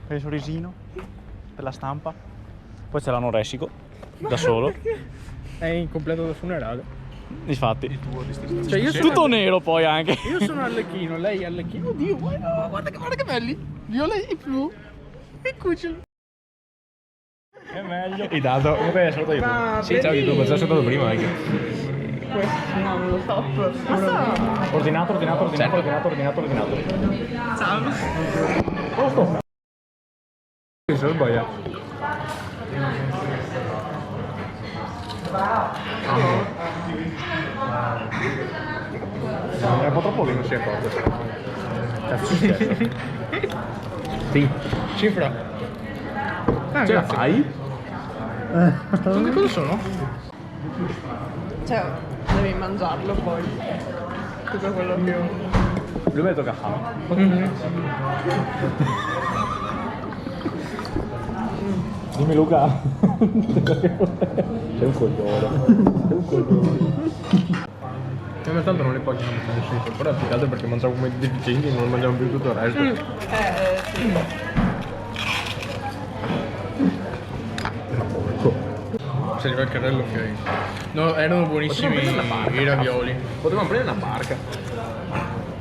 Per il sorrisino, per la stampa. Poi c'è l'anoressico, da solo. È incompleto del funerale. Infatti. Cioè io sono Tutto nero poi anche. Io sono Arlecchino, lei è Arlecchino. Oddio, guarda che belli. Viola e blu. E cuccioli. È meglio. I dato, vabbè, saluto io. Ma Sì, ciao YouTube, già salutato prima anche. No, non lo so. Ordinato. Ciao. Mi sono sbagliato. È un po' troppo che non si è accorto. Cazzo successo. Sì. Cifra. Ce la fai? Che cosa sono? Cioè, devi mangiarlo poi. Tutto quello più. Lui mi tocca fame. Dimmi Luca. Sei un coglione. Ma tanto non le paghi nel senso, però più che altro perché mangiamo come deficienti e non mangiamo più tutto il resto. Sì. Se arriva il carrello, ok. No, erano buonissimi i ravioli. Potevamo prendere una barca.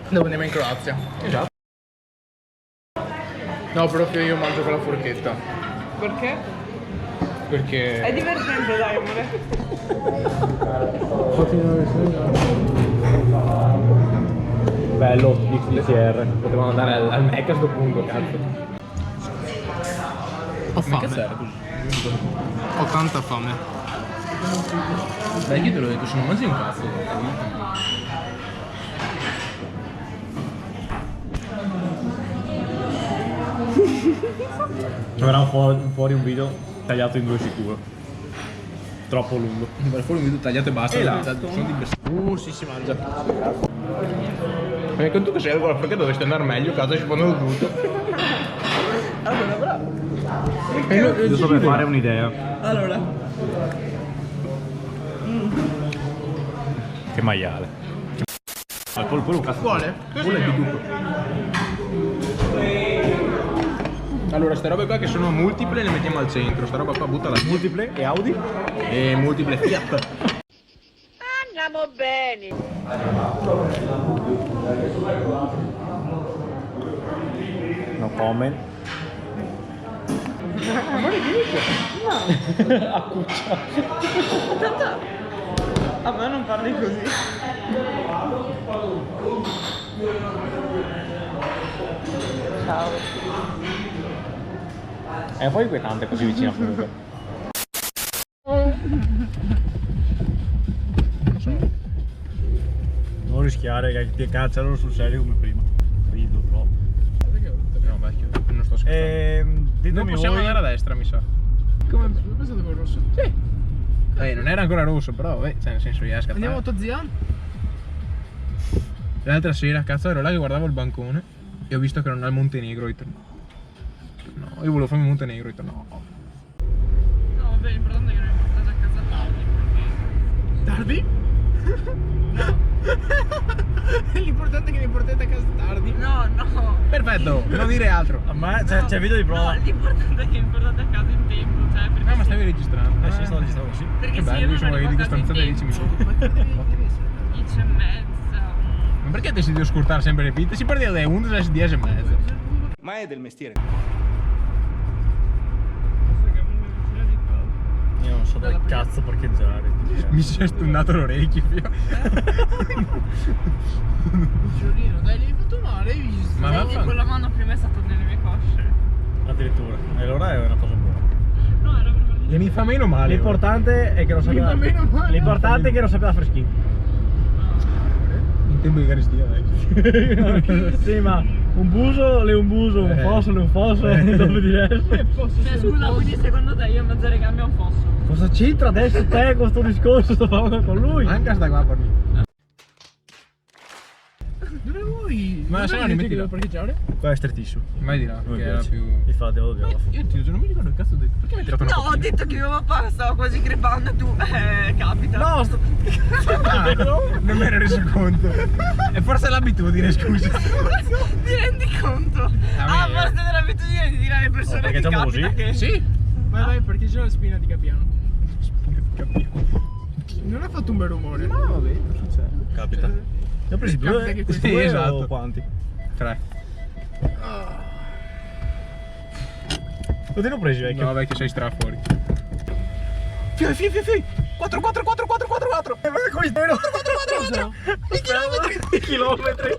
Dove andiamo in Croazia. Esatto. No, proprio io mangio con la forchetta. Perché? Perché... È divertente, dai, amore. Bello, XDCR. Potevamo andare al Mac a sto punto, cazzo. Ho fame. Che serve così? Ho tanta fame. Dai, io te l'ho detto, se non mangi un cazzo. Verrà fuori un video tagliato in due sicuro. Troppo lungo. Per fuori un video tagliato e basta. Esatto. Sono di bestia. Sì, si mangia. Perché tu che sei allora perché dovresti andare meglio, cazzo, ci fanno tutto. Allora, bravo. Io so per fare un'idea. Allora. Che maiale. Poi un cazzo. Quale? Quello è di tutto. Allora, ste robe qua che sono multiple le mettiamo al centro, sta roba qua buttala. Multiple e Audi? E multiple Fiat. Andiamo bene. No comment. Amore, che dice? No. Accuccia. Tanto a me non parli così. Ciao. È un po' inquietante così vicino a comunque. Non rischiare che ti cacciano sul serio come prima. Rido troppo. No, vecchio, non sto scherzando. Ditemi Non possiamo voi. andare a destra, mi sa. Come pensato col rosso? Sì. Non era ancora rosso, però, cioè, nel senso, riesca a Andiamo a tua zia? L'altra sera, cazzo, ero là che guardavo il bancone e ho visto che non ha il Montenegro. Ho detto, no, io volevo farmi il Montenegro, ho detto no. No, vabbè, l'importante è che non mi portate a casa tardi. Tardi? L'importante è che mi portate a casa tardi. No, no. Perfetto, non dire altro. A me c'è video di prova. No, l'importante è che mi portate a casa in tempo, cioè perché Ma stavi registrando? Sì, sto registrando, sì. perché Che se bello, io io sono non di arrivo a questa casa in stanza da 10 tempo, minuti. 10:30. Ma perché decidi di ascoltare sempre le pinte? Si parte alle 11 alle 10 e mezza. Ma è del mestiere. Io non so dove cazzo parcheggiare. Mi si è stunnato l'orecchio. Giorino, dai, l'hai fatto male, hai visto? Ma Sai che quella mano prima è stata nelle mie cosce. Addirittura. E allora è una cosa buona. No, era per E mi fa meno male. L'importante è che lo sapeva. fa meno male. L'importante è che lo sapeva freschino. In tempo di carestia, dai. Sì, ma un buso, le un buso, un fosso, le un fosso, dove diverso. Cioè, scusa, quindi secondo te io in mezzo alle gambe ho un fosso? Cosa c'entra adesso te con sto discorso? Sto parlando con lui. Anche sta qua per me. Dove vuoi? Ma se no li metti là. devo parcheggiare? Qua è strettissimo. Vai di là, Non mi che era piace. più... Infatti lo devo fare. Io ti giuro, non mi ricordo che cazzo ho detto. Perché mi hai tirato una No, ho coppina? detto che mio papà stava quasi crepando e tu, capita. No, Non me ne ero reso conto. E forse è l'abitudine, scusa. Ti rendi conto? A parte dell'abitudine di dire alle persone perché che siamo capita così? che... Sì. Vai, perché c'è la spina di Gabbiano. Capiamo. Non ha fatto un bel rumore. No, vabbè, non succede. Capita. Ne ho presi Capita due? che questi- Sì, esatto. O quanti? 3. Quanti ne ho presi, vecchio? No, vecchio, sei stra fuori. Fi! 4! Come stai? 4! Chilometri!